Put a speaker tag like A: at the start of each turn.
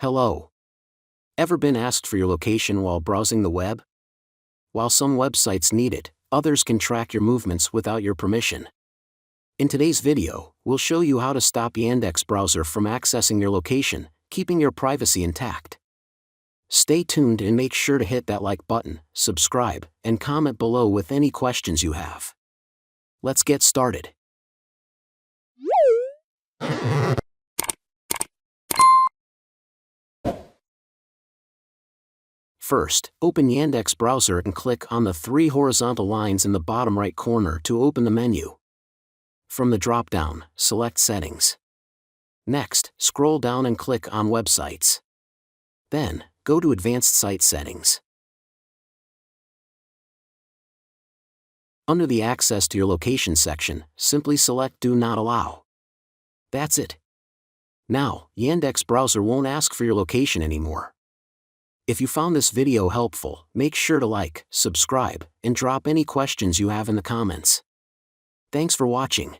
A: Hello. Ever been asked for your location while browsing the web? While some websites need it, others can track your movements without your permission. In today's video, we'll show you how to stop Yandex Browser from accessing your location, keeping your privacy intact. Stay tuned and make sure to hit that like button, subscribe, and comment below with any questions you have. Let's get started. First, open Yandex Browser and click on the three horizontal lines in the bottom right corner to open the menu. From the drop-down, select Settings. Next, scroll down and click on Websites. Then, go to Advanced Site Settings. Under the Access to your location section, simply select Do Not Allow. That's it. Now, Yandex Browser won't ask for your location anymore. If you found this video helpful, make sure to like, subscribe, and drop any questions you have in the comments. Thanks for watching.